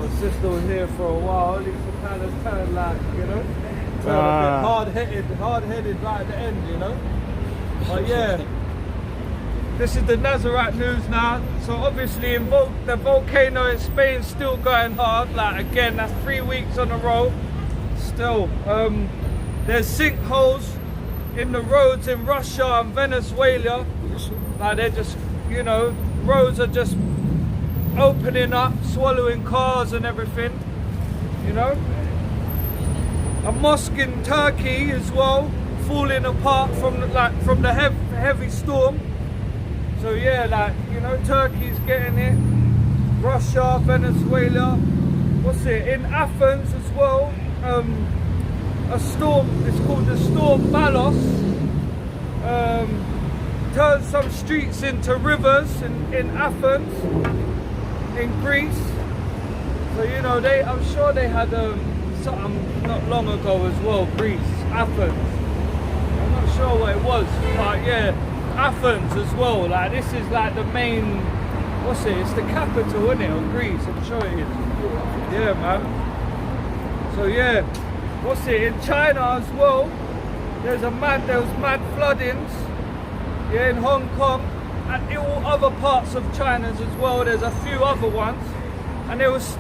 It's just still here for a while. It kind of turn like, you know, turn a bit hard-headed right at the end, you know. But yeah, this is the Nazarite news now. So obviously the volcano in Spain still going hard. Like again, that's 3 weeks on a row. Still, there's sinkholes in the roads in Russia and Venezuela. Like they're just, you know, roads are just opening up, swallowing cars and everything, you know. A mosque in Turkey as well, falling apart from the heavy storm. So yeah, like, you know, Turkey's getting it. Russia, Venezuela. What's it? In Athens as well. A storm. It's called the Storm Balos. Turned some streets into rivers in Athens, in Greece. So you know, I'm sure they had something not long ago as well. Greece, Athens. I'm not sure what it was, but yeah, Athens as well. Like this is like the main. What's it? It's the capital, isn't it, of Greece? I'm sure it is. Yeah, man. So yeah, what's it? In China as well. There was mad floodings. Yeah, in Hong Kong and in all other parts of China as well. There's a few other ones, and there was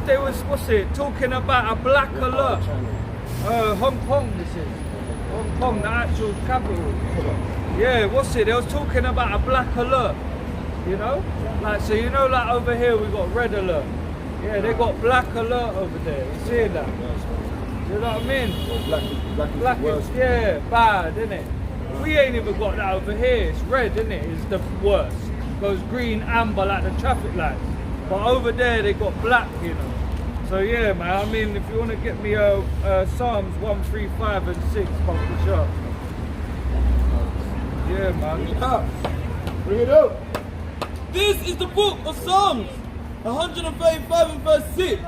what's it? Talking about a black alert. Hong Kong, this is Hong Kong, the actual capital. Yeah, what's it? They was talking about a black alert. You know, like so. You know, like over here we got red alert. Yeah, they got black alert over there. You see that? You know what I mean? Black is yeah, bad, isn't it? We ain't even got that over here. It's red, isn't it? It's the worst. Goes green, amber like the traffic lights. But over there they got black, you know. So yeah, man. I mean, if you want to get me Psalms 135 and 6, pump the shop. Yeah, man. Bring it up. Bring it up. This is the book of Psalms 135 and verse 6.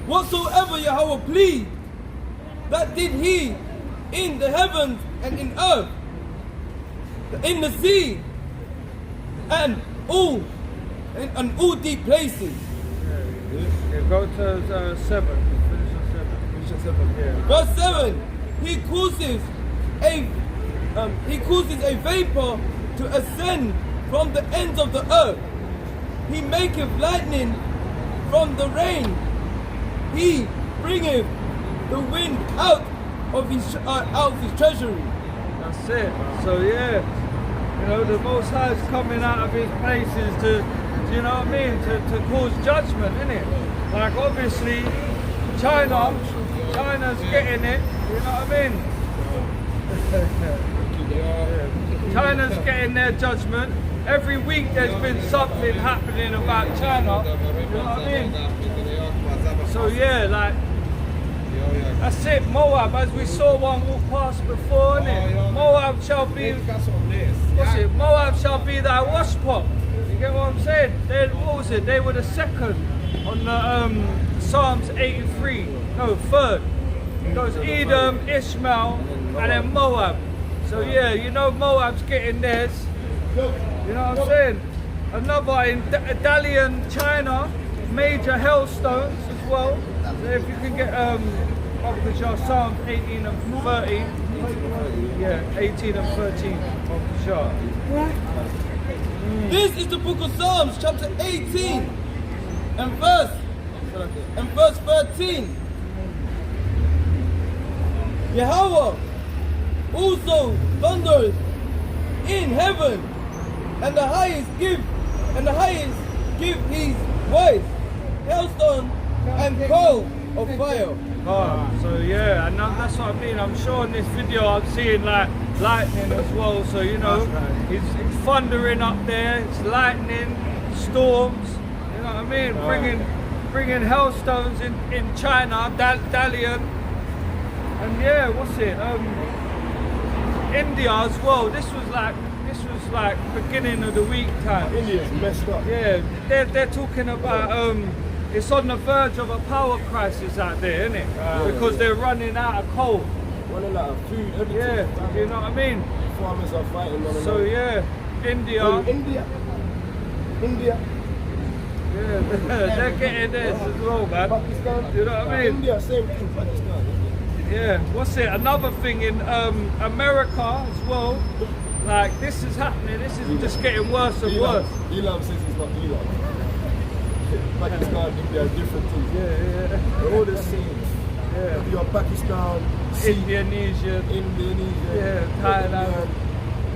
Whatsoever Yahweh pleased, that did he in the heavens and in earth, in the sea, and all deep places. Yeah, go to 7. Finish at 7. Yeah. Verse 7. He causes a vapor to ascend from the ends of the earth. He maketh lightning from the rain. He bringeth the wind out of his treasury. That's it. So yeah, you know, the Most High is coming out of his places to, you know what I mean, to cause judgment, innit? Like obviously, China's getting it. You know what I mean? China's getting their judgment. Every week there's been something happening about China. You know what I mean? So yeah, like. That's it, Moab, as we saw one walk past before, innit? Moab shall be, what's it? Moab shall be thy washpot. You get what I'm saying? What was it? They were the second on the Psalms 83, no, third. It goes Edom, Ishmael, and then Moab. So yeah, you know Moab's getting theirs. You know what I'm saying? Another in Dalian, China, major hailstones as well. So if you can get off the chart, Psalms 18 and 30. Yeah, 18 and 13 off the chart. This is the book of Psalms, chapter 18 and verse 13. Yahweh also thunders in heaven, and the highest give his voice, hailstone and coal of fire. Oh, so yeah, and that's what I mean. I'm sure in this video I'm seeing like lightning as well. So you know, it's thundering up there. It's lightning, storms. You know what I mean? Bringing hailstones in China, Dalian, and yeah, what's it? India as well. This was like beginning of the week time. India's messed up. Yeah, they're talking about it's on the verge of a power crisis out there, isn't it? Because they're running out of coal. Running out of food, everything. Yeah, you know what I mean? Farmers are fighting one another. So yeah, India. India. Yeah, they're getting this as well, man. Pakistan, You know what I mean? India, same thing. Pakistan. Yeah, what's it? Another thing in America as well. Like this is happening. This is just getting worse and worse. Elam says it's not Elam. Pakistan, India are different things. Yeah. They're all the same. Yeah. You're Pakistan, Indonesia. Indonesia, Yeah, Thailand.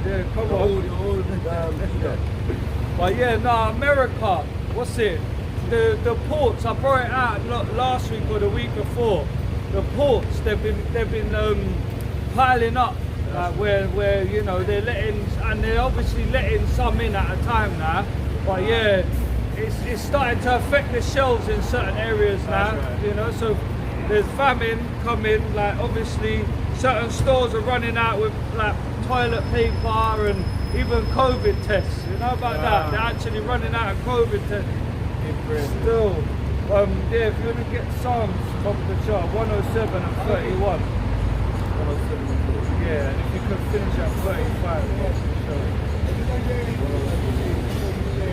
Yeah, come on. all damn. But yeah, no, America. What's it? The ports. I brought it out last week or the week before. The ports. They've been piling up. Where you know they're obviously letting some in at a time now, but yeah, it's starting to affect the shelves in certain areas now. Right. You know, so there's famine coming. Like obviously, certain stores are running out with like toilet paper and even COVID tests. You know about that? They're actually running out of COVID tests. Still, yeah. If you want to get Psalms top of the chart, 107 and 31. 107. Yeah, and if you could finish at 35,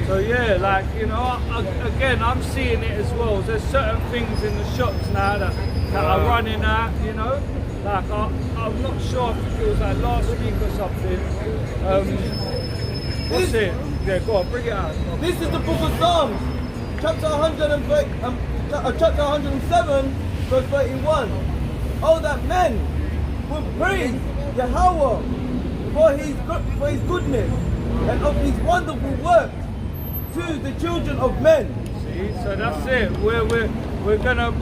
so yeah, like, you know, again, I'm seeing it as well. There's certain things in the shops now that are running out, you know. Like, I'm not sure, I think it was like last week or something. What's it? Yeah, go on, bring it out. This is the book of Psalms, chapter 107, verse 31. Oh, that men will praise Yahweh for his goodness and of his wonderful work to the children of men. See, so that's it. We're gonna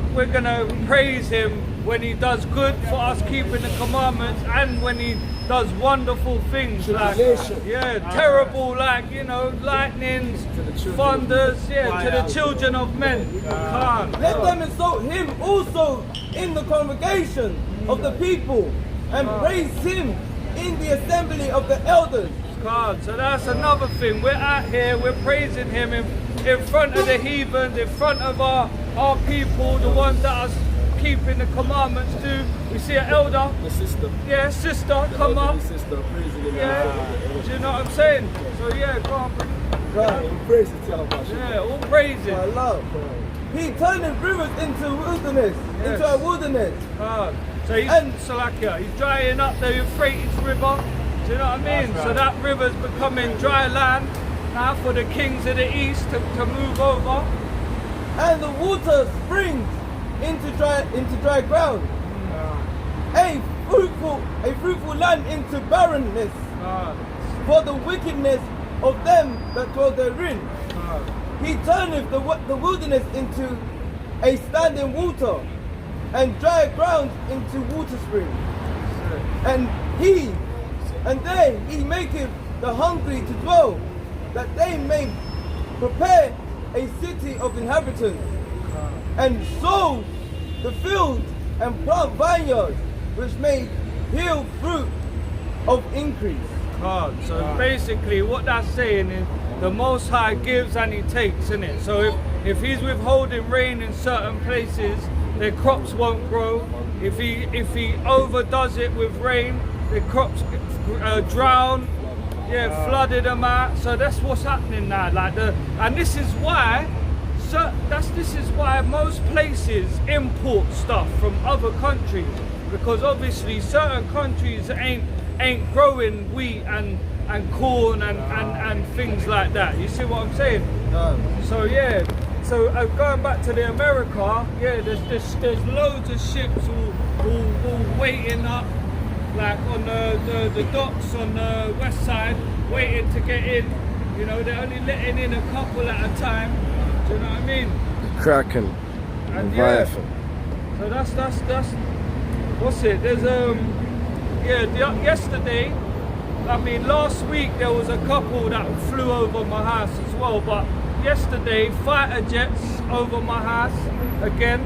praise him when he does good for us, keeping the commandments, and when he does wonderful things like terrible, like, you know, lightnings, thunders, to the children of men. Let them exalt him also in the congregation of the people, and praise him in the assembly of the elders. So that's another thing. We're out here, we're praising him in front of the heathens, in front of our people, the ones that are keeping the commandments too. We see an elder. The sister. Yeah, sister, come up. Sister praising him. Yeah. Do you know what I'm saying? So yeah, go on. Right, all praises to Yahweh. Yeah, all praises. I love. He turned rivers into wilderness, into a wilderness. So he's drying up the Euphrates River. Do you know what I mean? Right. So that river's becoming dry land now for the kings of the east to move over. And the water springs into dry ground. A fruitful land into barrenness. For the wickedness of them that dwell therein. He turneth the wilderness into a standing water, and dry ground into water springs. And he maketh the hungry to dwell, that they may prepare a city of inhabitants, and sow the field and plant vineyards, which may yield fruit of increase. So basically what that's saying is the Most High gives and he takes, isn't it? So if he's withholding rain in certain places, their crops won't grow. If he overdoes it with rain, the crops drown, flooded them out. So that's what's happening now. And this is why most places import stuff from other countries, because obviously certain countries ain't growing wheat and corn and things like that. You see what I'm saying? So yeah. So going back to the America, there's loads of ships all waiting up, like on the docks on the west side, waiting to get in. You know, they're only letting in a couple at a time. Do you know what I mean? Kraken. And so that's what's it? There's yesterday. I mean, last week there was a couple that flew over my house as well, but yesterday fighter jets over my house again.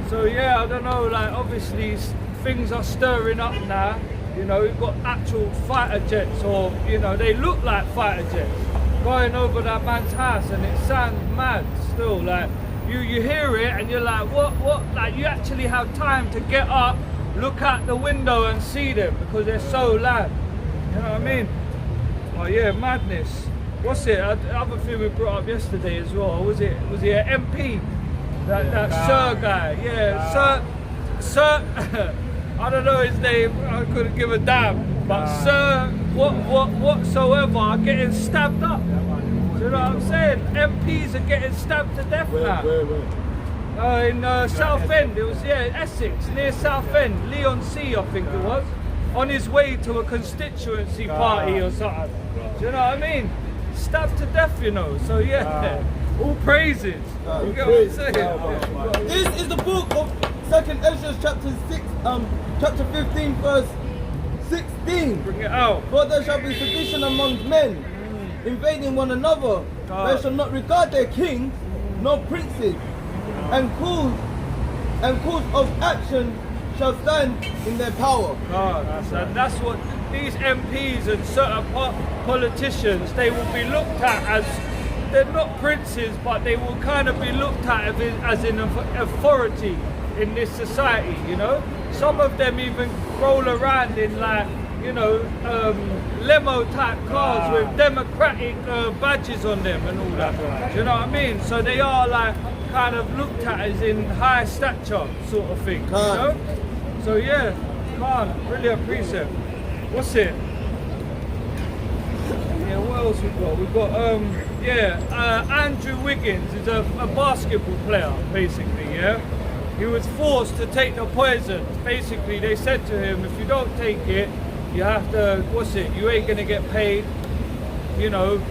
So yeah, I don't know, like obviously things are stirring up now. You know, we've got actual fighter jets, or you know, they look like fighter jets going over that man's house, and it sounds mad still. Like you hear it and you're like, what? Like you actually have time to get up, look out the window and see them because they're so loud. You know what I mean? Oh yeah, madness. what's it? The other thing we brought up yesterday as well. Was he an MP? That Sir guy, yeah, Sir. I don't know his name. I couldn't give a damn. But Sir, whatsoever, are getting stabbed up. Do you know what I'm saying? MPs are getting stabbed to death now. Where? In Southend, it was Essex, near Southend, Leon C, I think it was, on his way to a constituency party or something. Do you know what I mean? Stabbed to death, you know. So all praises. You get what I'm saying? This is the book of 2nd Ezra chapter 15 verse 16. Bring it out. For there shall be sedition among men, invading one another. They shall not regard their kings nor princes, and cause of action shall stand in their power. And that's what these MPs and certain politicians, they will be looked at as, they're not princes, but they will kind of be looked at as an authority in this society, you know. Some of them even roll around in like, you know, limo type cars with democratic badges on them and all that. Do you know what I mean? So they are like kind of looked at as in high stature sort of thing, you know? So yeah, really appreciate. What's it? Yeah, what else we got? We've got Andrew Wiggins is a basketball player, basically, yeah? He was forced to take the poison. Basically, they said to him, if you don't take it, you have to, you ain't gonna get paid. You know,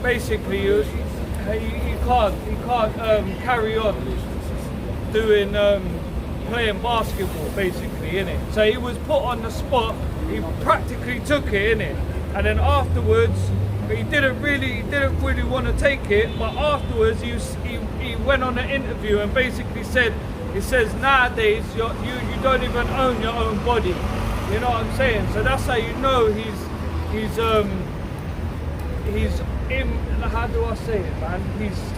basically, he can't carry on doing, playing basketball, basically, innit? So he was put on the spot, he practically took it, innit? And then afterwards, he didn't really want to take it, but afterwards he went on an interview and basically said, he says nowadays you don't even own your own body. You know what I'm saying? So that's how you know he's in, how do I say it, man?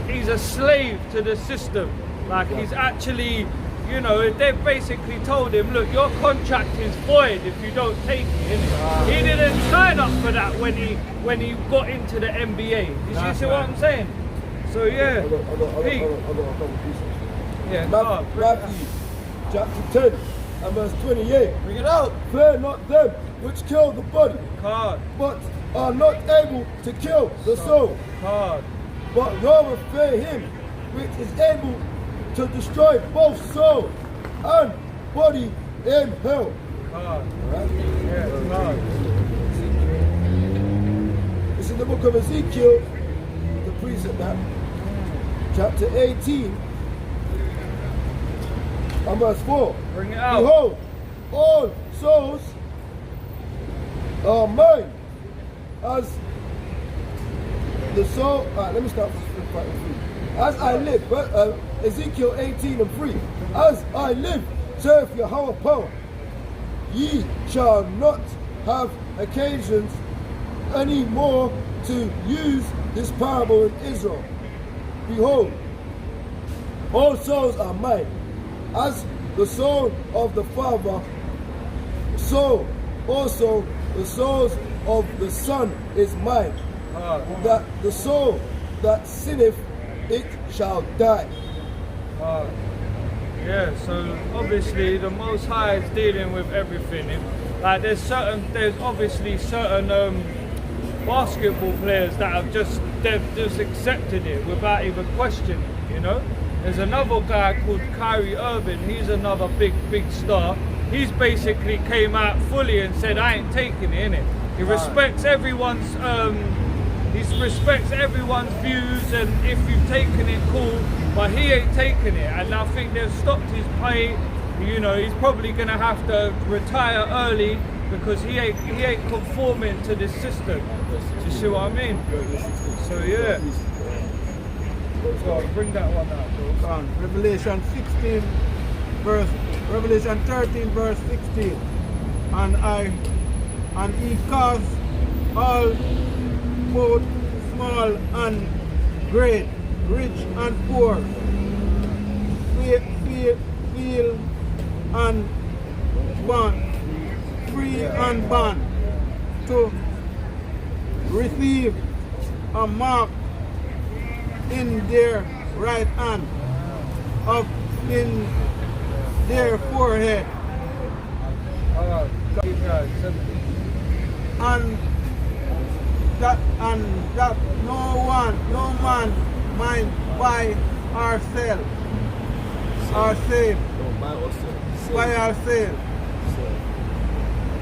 He's a slave to the system. Like he's actually, you know, they've basically told him, look, your contract is void if you don't take it. Innit? He didn't sign up for that when he got into the NBA. You see what I'm saying? So yeah. I got a couple pieces. Yeah, Matthew chapter 10 and verse 28. Bring it out. Fear not them which kill the body, but are not able to kill the soul. But rather fear him which is able to destroy both soul and body in hell. It's in the book of Ezekiel, the precept that, chapter 18 and verse 4. Bring it out. Behold, all souls are mine, as the soul. Let me start from 3. As I live, Ezekiel 18 and 3. As I live, serve Yahweh power. Ye shall not have occasions any more to use this parable in Israel. Behold, all souls are mine. As the soul of the Father, so also the souls of the Son is mine. That the soul that sinneth, it shall die. Yeah, so obviously the Most High is dealing with everything. Like there's obviously certain basketball players that have just accepted it without even questioning, you know. There's another guy called Kyrie Irving. He's another big star. He's basically came out fully and said, I ain't taking it, innit? He respects everyone's views, and if you've taken it, cool, but he ain't taking it, and I think they've stopped his pay. You know, he's probably gonna have to retire early because he ain't conforming to this system. Do you see what I mean? So yeah. So bring that one out. Revelation 13 verse 16. And he caused all, both small and great, rich and poor, free and bond, to receive a mark in their right hand, up in their forehead, Alright, keep going. and that no man might buy or sell or save No, buy or sell. by or sale.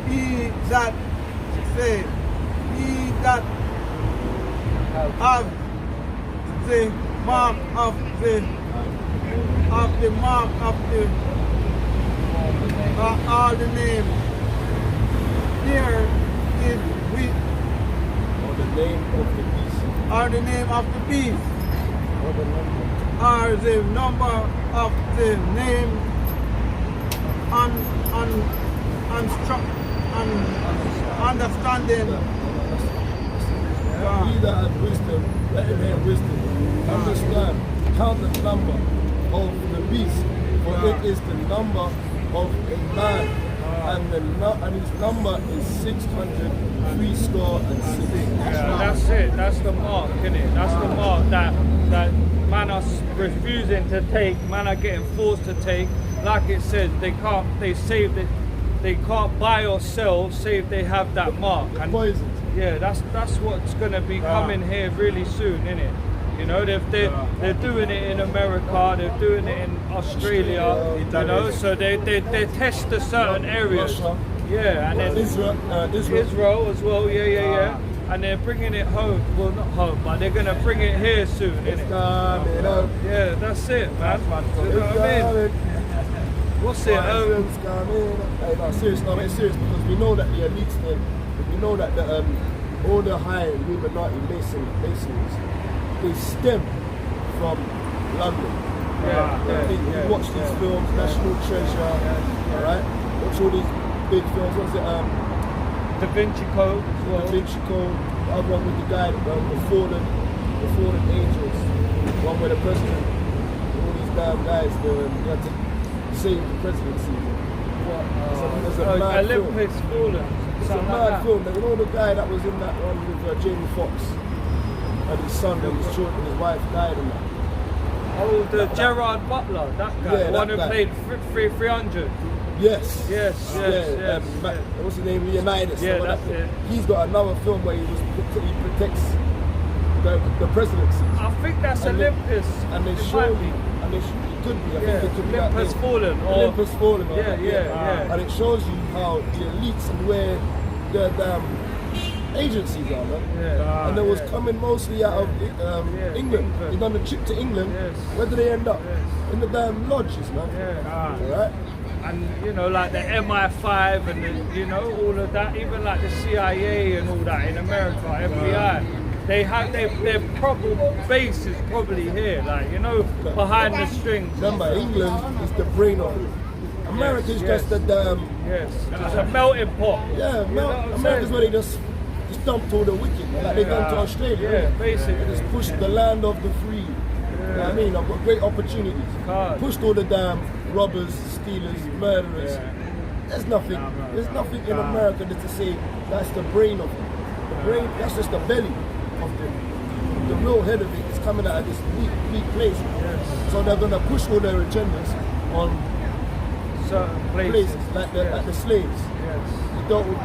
He that say, he that have the mark of the mark of the all the name. There is with Or the name of the beast. are the name of the beast, Or the number. are the number of the name understanding. He that hath wisdom, let him have wisdom. Understand, count the number of the beast, for it is the number of a man, and his number is 666. Yeah, that's it. That's the mark, isn't it? That's the mark that man are refusing to take, man are getting forced to take. Like it says, they can't. They save it. They can't buy or sell save they have that mark. And Poisons. yeah, that's what's gonna be coming here really soon, isn't it? You know, they're doing it in America, they're doing it in Australia, you know, so they test the certain areas. Russia. Yeah, and then Israel. as well, yeah. And they're bringing it home, well not home, but they're gonna bring it here soon, innit? Yeah, that's it, man. You know what I mean? What's it? Hey, no, serious, no, it's serious, because we know that the elites, we know that all the high Illuminati masons, they stem from London. You watch these films, National Treasure, alright? Watch all these big films, what's it, Da Vinci Code as well. Da Vinci Code, the other one with the guy, the fallen angels, one with the president, all these damn guys, they had to save the presidency. It's a mad Olympus Fallen. It's a mad film. You know the guy that was in that one with Jamie Foxx and his son and his children, his wife died in that. Oh, the Gerard Butler, that guy, Yeah, the one that who guy. played 300. Yes. Yes. What's his name? Leonidas. Yeah, Someone that's like that. it. He's got another film where he protects the presidency. I think that's And they- Olympus. And they It show might me, be. and it could be. I Yeah, think it could be that Olympus name. Fallen. Or, Olympus Fallen. or Yeah, that, yeah. And it shows you how the elites and where the damn agencies are, man. Yeah. And it was coming mostly out of England. England. He done a trip to England. Yes. Where did they end up? Yes. In the damn lodges, man. Yeah. Alright? And you know, like the MI5 and all of that, even like the CIA and all that in America, FBI. They have their proper base is probably here, like behind the strings. Remember, England is the brain of it. America is Yes, just the damn. Yes, it's a melting pot. Yeah, You know what I'm America's saying? where they just dumped all the wicked. Like they gone to Australia. Yeah, innit? basically. They just pushed the land of the free. You know what I mean? I've got great opportunities. Hard. Pushed all the damn robbers, stealers, murderers. There's nothing. There's nothing in America that to say that's the brain of it. The brain, that's just the belly of the real head of it is coming out of this weak place. So they're gonna push all their agendas on Certain places places. like the slaves. Yes. They dealt with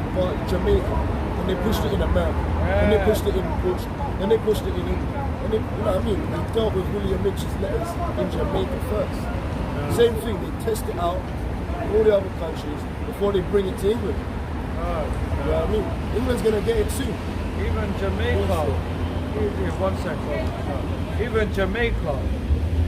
Jamaica, and they pushed it in America, and they pushed it in Portugal, and they pushed it in England. And they, you know what I mean? They dealt with William Mitchell's letters in Jamaica first. Same thing, they test it out in all the other countries before they bring it to England. You know what I mean? England's gonna get it soon. Even Jamaica. One second. Even Jamaica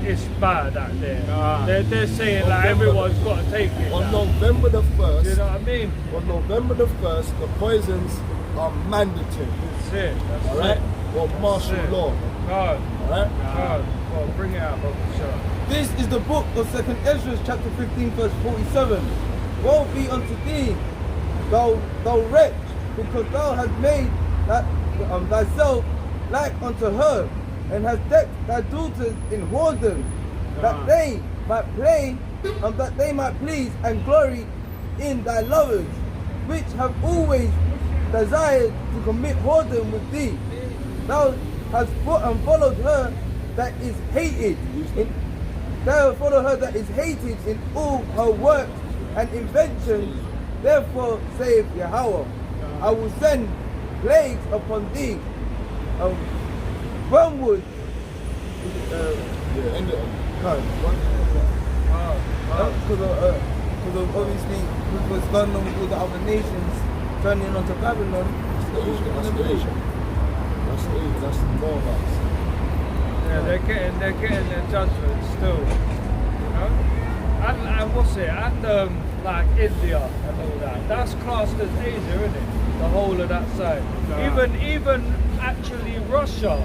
is bad out there. They're saying like everyone's got to take it. On now. November the 1st, You know what I mean? on November the 1st, the poisons are mandatory. That's it. That's Alright? it. Or martial That's it. law. God. Alright? God. Well, bring it out, Bobby. Sure. This is the book of 2nd Ezra, chapter 15, verse 47. Woe be unto thee, thou wretch, because thou hast made thyself like unto her, and hast decked thy daughters in whoredom, that they might please and glory in thy lovers, which have always desired to commit whoredom with thee. Thou has followed her that is hated. They have followed her that is hated in all her works and inventions. Therefore, saith Yahweh, I will send plagues upon thee. Wormwood. End it. Because obviously, with what's going on with all the other nations turning onto Babylon. That's the Moabites. Yeah, they're getting their judgment still, you know. And what's it? And like India and all that. That's classed as Asia, isn't it? The whole of that side. Even actually Russia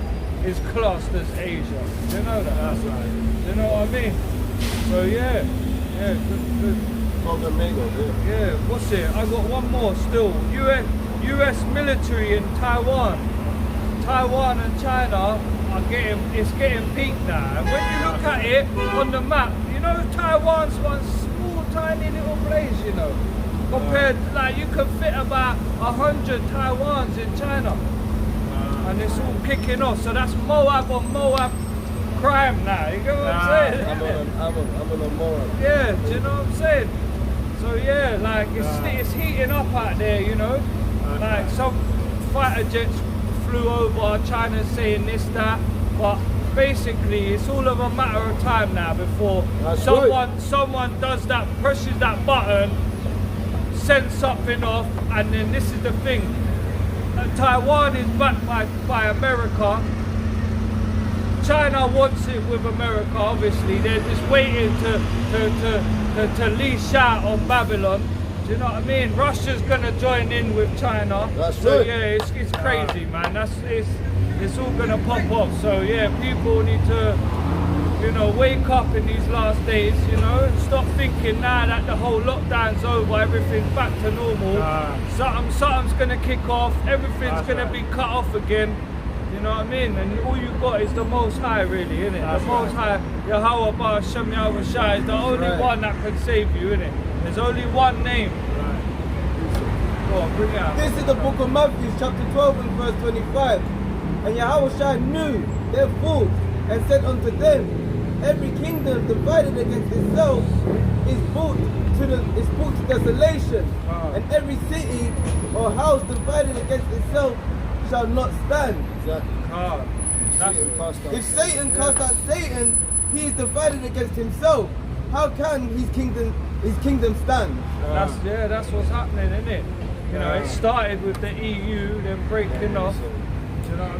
is classed as Asia. Do you know that? That's right. Do you know what I mean? So yeah, good. Yeah, what's it? I got one more still. US military in Taiwan. Taiwan and China are getting peaked now. And when you look at it on the map, you know Taiwan's one small tiny little place, you know. Compared, like you could fit about 100 Taiwans in China. And it's all kicking off. So that's Moab on Moab crime now. You get what I'm saying? I'm on a Moab. Yeah, do you know what I'm saying? So yeah, like it's heating up out there, you know. Like some fighter jets flew over, China's saying this, that, but basically it's all of a matter of time now before someone does that, presses that button, sends something off, and then this is the thing. Taiwan is backed by America. China wants it with America, obviously. They're just waiting to leash out on Babylon. Do you know what I mean? Russia's gonna join in with China. That's so right. yeah, it's crazy, man. It's all gonna pop off. So yeah, people need to, you know, wake up in these last days, you know, and stop thinking now that the whole lockdown's over, everything's back to normal. Something's gonna kick off, everything's gonna be cut off again. You know what I mean? And all you got is the Most High, really, isn't it? The Most High, Yahweh Bar Shem Yahweh Shai, is the only one that can save you, isn't it? There's only one name. Go on, bring it out. This is the book of Matthew, chapter 12 and verse 25. And Yahweh Shai knew their fault and said unto them, every kingdom divided against itself is brought to desolation, and every city or house divided against itself shall not stand. Exactly. If Satan cast out Satan, he is divided against himself. How can his kingdom stand? That's what's happening, isn't it? You know, it started with the EU, then breaking off. Do you know what I mean?